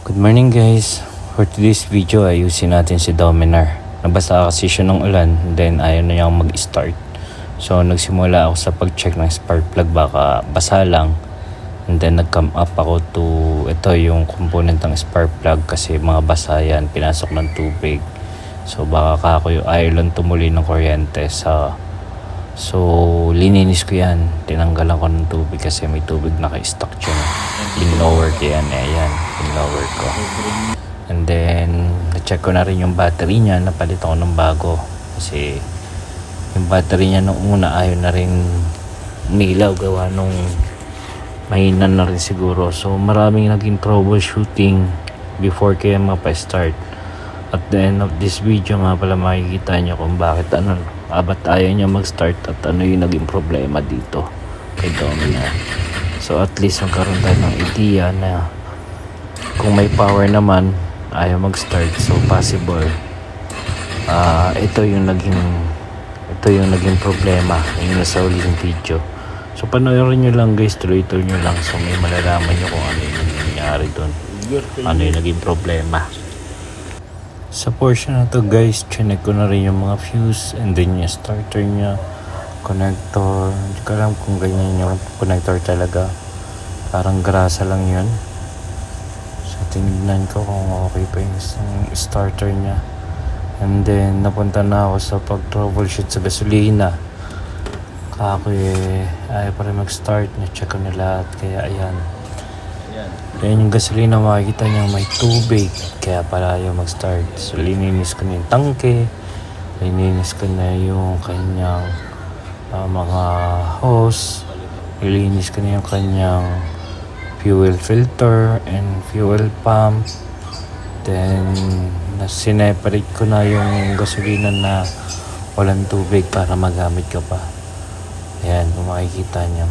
Good morning guys. For today's video ayusin natin si Dominar. Nabasa kasi siya ng ulan, then ayaw na niyang mag-start. So nagsimula ako sa pag-check ng spark plug, baka basa lang. And then nag-come up ako to ito yung component ng spark plug kasi mga basa yan, pinasok ng tubig. So baka ako yung ayaw lang tumuli ng kuryente sa lininis ko yan. Tinanggalan ko ng tubig kasi may tubig naka-stock dyan. Pin-lower ko yan. Ayan, pin-lower ko. And then, na-check ko na rin yung battery niya. Napalit ako ng bago. Kasi, yung battery niya nung una ayaw na rin umilaw. Gawa nung mahina na rin siguro. So, maraming naging troubleshooting before kaya mapa-start. At the end of this video nga pala makikita nyo kung bakit ba't ayaw niya mag-start at ano yung naging problema dito kay Dominar. So at least magkaroon tayo ng idea na kung may power naman ayaw mag-start, so possible ito yung naging problema yung nasa uling video. So panoorin nyo lang guys, tuloy nyo lang, so may malalaman nyo kung ano yung nangyari doon, ano yung naging problema. Sa portion na to guys, chinek ko na rin yung mga fuse and then yung starter nya, connector. Hindi ko alam kung ganyan yung connector talaga, parang grasa lang yun. So tingnan ko kung okay pa yung starter nya. And then napunta na ako sa pag troubleshoot sa gasolina. Kako ayaw pa rin mag start, na-check ko na lahat, kaya ayan. Then yung gasolina makikita niya may tubig, kaya pala ayaw mag-start. So lininis ko na yung tangke, lininis ko na yung kanyang mga hose, lininis ko na yung kanyang fuel filter and fuel pump. Then sineparate ko na yung gasolina na walang tubig para magamit ka pa. Ayan, kung makikita niyo.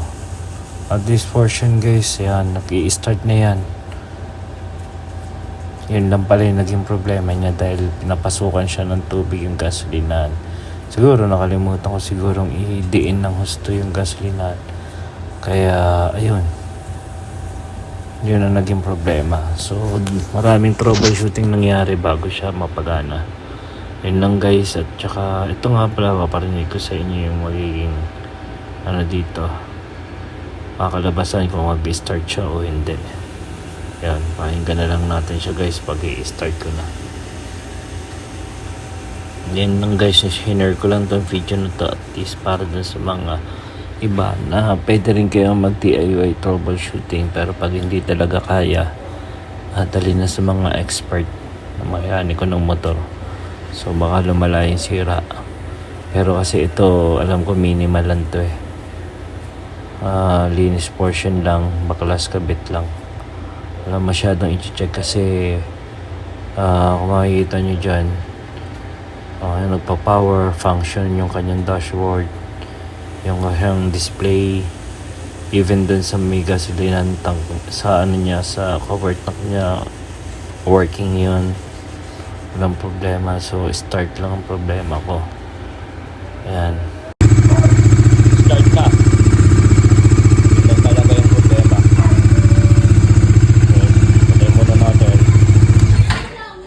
At this portion guys, yan, nag-i-start na yan. Yun lang pala yung naging problema niya dahil pinapasukan siya ng tubig yung gasolinahan. Siguro nakalimutan ko sigurong i-diin ng husto yung gasolinahan. Kaya ayun, yun ang naging problema. So maraming troubleshooting nangyari bago siya mapagana. Yun lang guys. At saka ito nga pala, paparinig ko sa inyo yung magiging dito, makakalabasan kung mag-start siya o hindi. Yan, pakinggan na lang natin siya guys pag i-start ko na. Yan lang guys, share ko lang tong video na to, at least para dun sa mga iba na pwede rin kayo mag-DIY troubleshooting, pero pag hindi talaga kaya, dali na sa mga expert na mayaniko ng motor. So baka lumala yung sira, pero kasi ito alam ko minimal lang to linis portion lang, baklas kabit lang, wala masyadong i-check kasi kung makikita nyo dyan, nagpa-power function yung kanyang dashboard, yung kanyang display, even dun sa may gasoline tank, sa niya, sa cover tank niya, working yun, walang problema. So start lang ang problema ko. Ayan, start ka.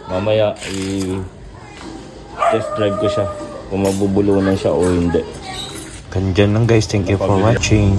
Mamaya i-test drive ko siya kung mabubulunan siya o hindi. Kandiyan lang guys, thank you for watching.